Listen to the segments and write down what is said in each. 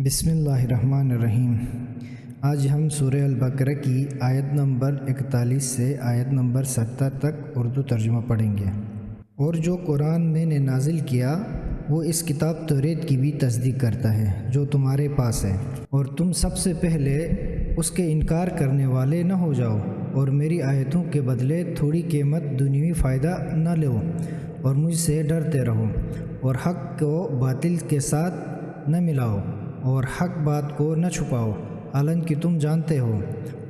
بسم اللہ الرحمن الرحیم۔ آج ہم سورہ البقرہ کی آیت نمبر 41 سے آیت نمبر 70 تک اردو ترجمہ پڑھیں گے۔ اور جو قرآن میں نے نازل کیا وہ اس کتاب توریت کی بھی تصدیق کرتا ہے جو تمہارے پاس ہے، اور تم سب سے پہلے اس کے انکار کرنے والے نہ ہو جاؤ، اور میری آیتوں کے بدلے تھوڑی قیمت دنیوی فائدہ نہ لو، اور مجھ سے ڈرتے رہو، اور حق کو باطل کے ساتھ نہ ملاؤ، اور حق بات کو نہ چھپاؤ، حالانکہ تم جانتے ہو،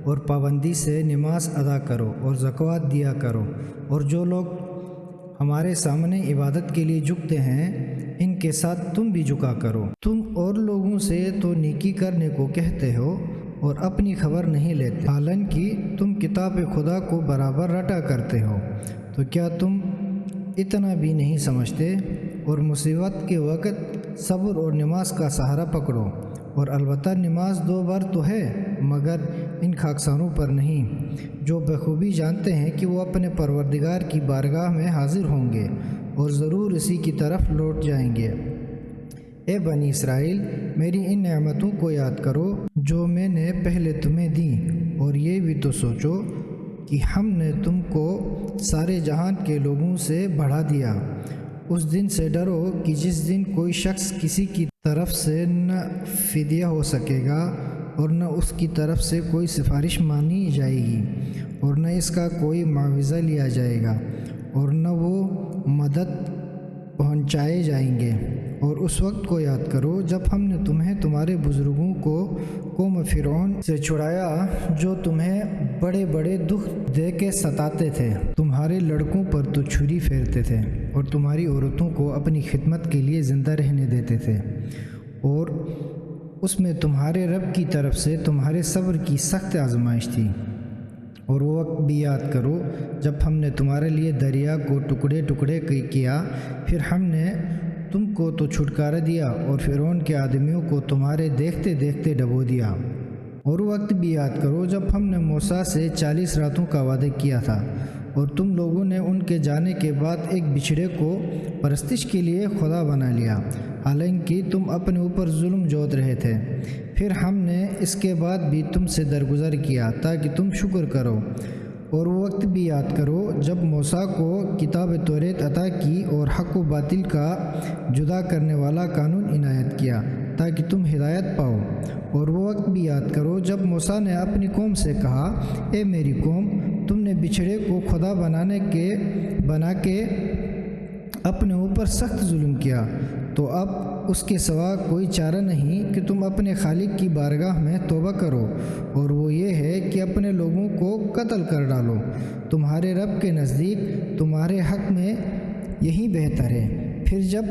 اور پابندی سے نماز ادا کرو اور زکوٰۃ دیا کرو، اور جو لوگ ہمارے سامنے عبادت کے لیے جھکتے ہیں ان کے ساتھ تم بھی جھکا کرو۔ تم اور لوگوں سے تو نیکی کرنے کو کہتے ہو اور اپنی خبر نہیں لیتے، حالانکہ تم کتاب خدا کو برابر رٹا کرتے ہو، تو کیا تم اتنا بھی نہیں سمجھتے؟ اور مصیبت کے وقت صبر اور نماز کا سہارا پکڑو، اور البتہ نماز 2 بار تو ہے، مگر ان خاکساروں پر نہیں جو بخوبی جانتے ہیں کہ وہ اپنے پروردگار کی بارگاہ میں حاضر ہوں گے اور ضرور اسی کی طرف لوٹ جائیں گے۔ اے بنی اسرائیل، میری ان نعمتوں کو یاد کرو جو میں نے پہلے تمہیں دیں، اور یہ بھی تو سوچو کہ ہم نے تم کو سارے جہان کے لوگوں سے بڑھا دیا۔ اس دن سے ڈرو کہ جس دن کوئی شخص کسی کی طرف سے نہ فدیہ ہو سکے گا، اور نہ اس کی طرف سے کوئی سفارش مانی جائے گی، اور نہ اس کا کوئی معاوضہ لیا جائے گا، اور نہ وہ مدد پہنچائے جائیں گے۔ اور اس وقت کو یاد کرو جب ہم نے تمہیں تمہارے بزرگوں کو قوم فرعون سے چھڑایا جو تمہیں بڑے بڑے دکھ دے کے ستاتے تھے، تمہارے لڑکوں پر تو چھری پھیرتے تھے اور تمہاری عورتوں کو اپنی خدمت کے لیے زندہ رہنے دیتے تھے، اور اس میں تمہارے رب کی طرف سے تمہارے صبر کی سخت آزمائش تھی۔ اور وہ وقت بھی یاد کرو جب ہم نے تمہارے لیے دریا کو ٹکڑے ٹکڑے کیا، پھر ہم نے تم کو تو چھٹکارا دیا اور فرعون کے آدمیوں کو تمہارے دیکھتے دیکھتے ڈبو دیا۔ اور وقت بھی یاد کرو جب ہم نے موسیٰ سے 40 راتوں کا وعدہ کیا تھا، اور تم لوگوں نے ان کے جانے کے بعد ایک بچھڑے کو پرستش کے لیے خدا بنا لیا، حالانکہ تم اپنے اوپر ظلم جوت رہے تھے۔ پھر ہم نے اس کے بعد بھی تم سے درگزر کیا تاکہ تم شکر کرو۔ اور وہ وقت بھی یاد کرو جب موسیٰ کو کتاب توریت عطا کی اور حق و باطل کا جدا کرنے والا قانون عنایت کیا تاکہ تم ہدایت پاؤ۔ اور وہ وقت بھی یاد کرو جب موسیٰ نے اپنی قوم سے کہا، اے میری قوم، تم نے بچھڑے کو خدا بنا کے اپنے اوپر سخت ظلم کیا، تو اب اس کے سوا کوئی چارہ نہیں کہ تم اپنے خالق کی بارگاہ میں توبہ کرو، اور وہ یہ ہے کہ اپنے لوگوں کو قتل کر ڈالو۔ تمہارے رب کے نزدیک تمہارے حق میں یہی بہتر ہے۔ پھر جب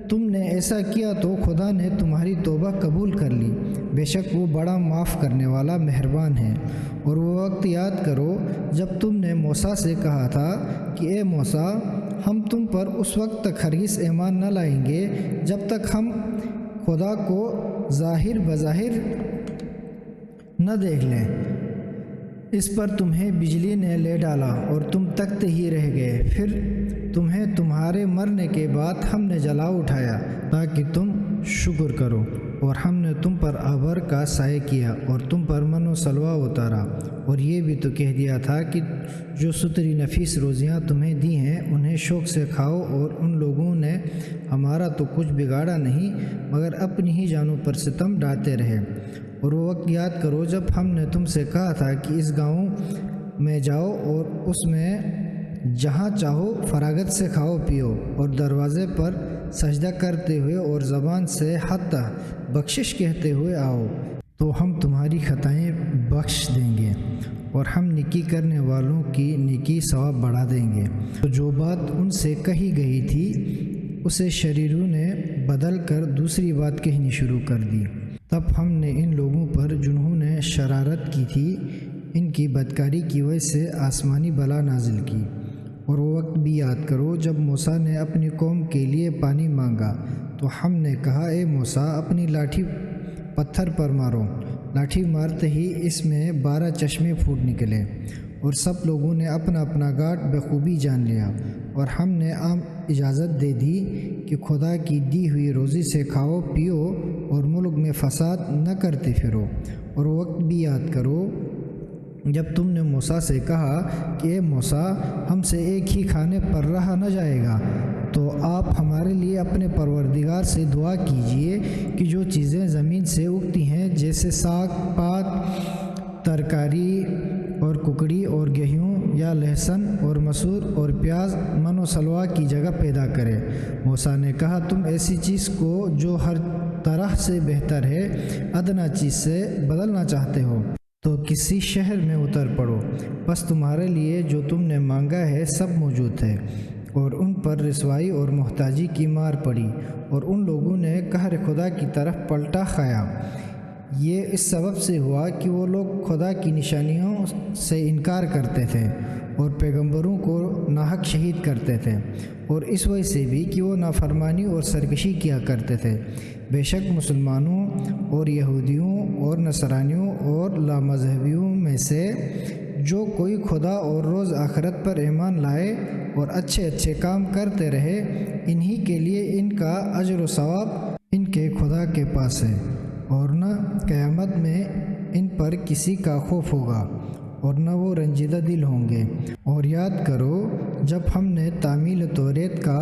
تم نے ایسا کیا تو خدا نے تمہاری توبہ قبول کر لی، بے شک وہ بڑا معاف کرنے والا مہربان ہے۔ اور وہ وقت یاد کرو جب تم نے موسیٰ سے کہا تھا کہ اے موسیٰ، ہم تم پر اس وقت تک ہرگز ایمان نہ لائیں گے جب تک ہم خدا کو ظاہر بظاہر نہ دیکھ لیں۔ اس پر تمہیں بجلی نے لے ڈالا اور تم تکتے ہی رہ گئے، پھر تمہیں تمہارے مرنے کے بعد ہم نے جلا اٹھایا تاکہ تم شکر کرو، اور ہم نے تم پر ابر کا سایہ کیا اور تم پر من و سلوہ اتارا، اور یہ بھی تو کہہ دیا تھا کہ جو ستری نفیس روزیاں تمہیں دی ہیں انہیں شوق سے کھاؤ، اور ان لوگوں نے ہمارا تو کچھ بگاڑا نہیں مگر اپنی ہی جانوں پر ستم ڈالتے رہے۔ اور وہ وقت یاد کرو جب ہم نے تم سے کہا تھا کہ اس گاؤں میں جاؤ اور اس میں جہاں چاہو فراغت سے کھاؤ پیو، اور دروازے پر سجدہ کرتے ہوئے اور زبان سے حتی بخشش کہتے ہوئے آؤ، تو ہم تمہاری خطائیں بخش دیں گے، اور ہم نیکی کرنے والوں کی نیکی ثواب بڑھا دیں گے۔ تو جو بات ان سے کہی گئی تھی اسے شریروں نے بدل کر دوسری بات کہنی شروع کر دی۔ تب ہم نے ان لوگوں پر جنہوں نے شرارت کی تھی ان کی بدکاری کی وجہ سے آسمانی بلا نازل کی۔ اور وہ وقت بھی یاد کرو جب موسیٰ نے اپنی قوم کے لیے پانی مانگا تو ہم نے کہا، اے موسیٰ، اپنی لاٹھی پتھر پر مارو۔ لاٹھی مارتے ہی اس میں 12 چشمے پھوٹ نکلے، اور سب لوگوں نے اپنا اپنا گھاٹ بخوبی جان لیا، اور ہم نے عام اجازت دے دی کہ خدا کی دی ہوئی روزی سے کھاؤ پیو اور ملک میں میں فساد نہ کرتے پھرو، اور وقت بھی یاد کرو جب تم نے موسیٰ سے کہا کہ اے موسیٰ، ہم سے ایک ہی کھانے پر رہا نہ جائے گا، تو آپ ہمارے لیے اپنے پروردگار سے دعا کیجئے کہ جو چیزیں زمین سے اگتی ہیں جیسے ساگ پات، ترکاری اور ککڑی اور گیہوں یا لہسن اور مسور اور پیاز من و سلوا کی جگہ پیدا کرے۔ موسیٰ نے کہا تم ایسی چیز کو جو ہر طرح سے بہتر ہے ادنیٰ چیز سے بدلنا چاہتے ہو تو کسی شہر میں اتر پڑو، بس تمہارے لیے جو تم نے مانگا ہے سب موجود ہے۔ اور ان پر رسوائی اور محتاجی کی مار پڑی، اور ان لوگوں نے قہر خدا کی طرف پلٹا کھایا۔ یہ اس سبب سے ہوا کہ وہ لوگ خدا کی نشانیوں سے انکار کرتے تھے اور پیغمبروں کو ناحق شہید کرتے تھے، اور اس وجہ سے بھی کہ وہ نافرمانی اور سرکشی کیا کرتے تھے۔ بے شک مسلمانوں اور یہودیوں اور نصرانیوں اور لامذہبیوں میں سے جو کوئی خدا اور روز آخرت پر ایمان لائے اور اچھے اچھے کام کرتے رہے، انہی کے لیے ان کا اجر و ثواب ان کے خدا کے پاس ہے، اور نہ قیامت میں ان پر کسی کا خوف ہوگا اور نہ وہ رنجیدہ دل ہوں گے۔ اور یاد کرو جب ہم نے تعمیل توریت کا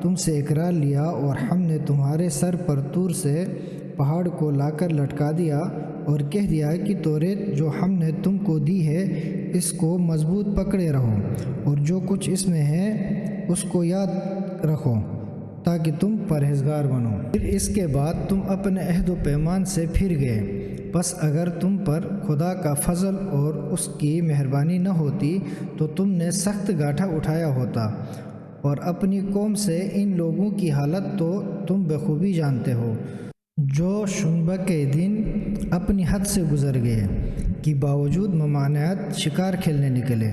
تم سے اقرار لیا اور ہم نے تمہارے سر پر طور سے پہاڑ کو لا کر لٹکا دیا اور کہہ دیا کہ توریت جو ہم نے تم کو دی ہے اس کو مضبوط پکڑے رہو، اور جو کچھ اس میں ہے اس کو یاد رکھو تاکہ تم پرہیزگار بنو۔ پھر اس کے بعد تم اپنے عہد و پیمان سے پھر گئے، بس اگر تم پر خدا کا فضل اور اس کی مہربانی نہ ہوتی تو تم نے سخت گاٹھا اٹھایا ہوتا، اور اپنی قوم سے ان لوگوں کی حالت تو تم بخوبی جانتے ہو جو شنبہ کے دن اپنی حد سے گزر گئے کہ باوجود ممانعت شکار کھیلنے نکلے،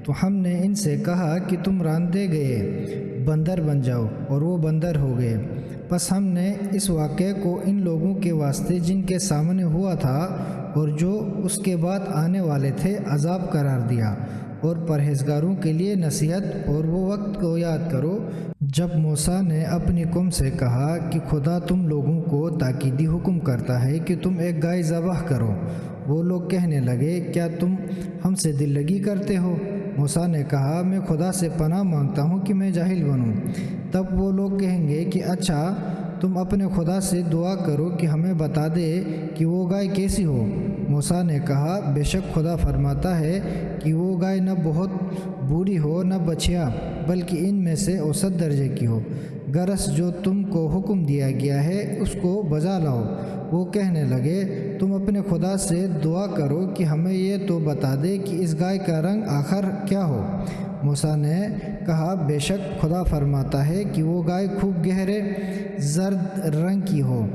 تو ہم نے ان سے کہا کہ تم راندے گئے بندر بن جاؤ، اور وہ بندر ہو گئے۔ پس ہم نے اس واقعے کو ان لوگوں کے واسطے جن کے سامنے ہوا تھا اور جو اس کے بعد آنے والے تھے عذاب قرار دیا، اور پرہیزگاروں کے لیے نصیحت۔ اور وہ وقت کو یاد کرو جب موسیٰ نے اپنی قوم سے کہا کہ خدا تم لوگوں کو تاکیدی حکم کرتا ہے کہ تم ایک گائے ذبح کرو۔ وہ لوگ کہنے لگے کیا تم ہم سے دل لگی کرتے ہو؟ موسیٰ نے کہا میں خدا سے پناہ مانگتا ہوں کہ میں جاہل بنوں۔ تب وہ لوگ کہیں گے کہ اچھا تم اپنے خدا سے دعا کرو کہ ہمیں بتا دے کہ وہ گائے کیسی ہو۔ موسیٰ نے کہا بے شک خدا فرماتا ہے کہ وہ گائے نہ بہت بوڑھی ہو نہ بچھیا، بلکہ ان میں سے اوسط درجے کی ہو۔ غرض جو تم کو حکم دیا گیا ہے اس کو بجا لاؤ۔ وہ کہنے لگے تم اپنے خدا سے دعا کرو کہ ہمیں یہ تو بتا دے کہ اس گائے کا رنگ آخر کیا ہو۔ موسیٰ نے کہا بے شک خدا فرماتا ہے کہ وہ گائے خوب گہرے زرد رنگ کی ہو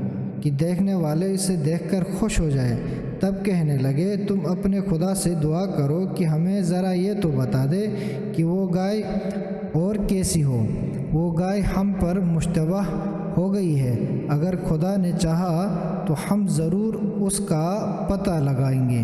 کہ دیکھنے والے اسے دیکھ کر خوش ہو جائے۔ تب کہنے لگے تم اپنے خدا سے دعا کرو کہ ہمیں ذرا یہ تو بتا دے کہ وہ گائے اور کیسی ہو۔ وہ گائے ہم پر مشتبہ ہو گئی ہے، اگر خدا نے چاہا تو ہم ضرور اس کا پتہ لگائیں گے۔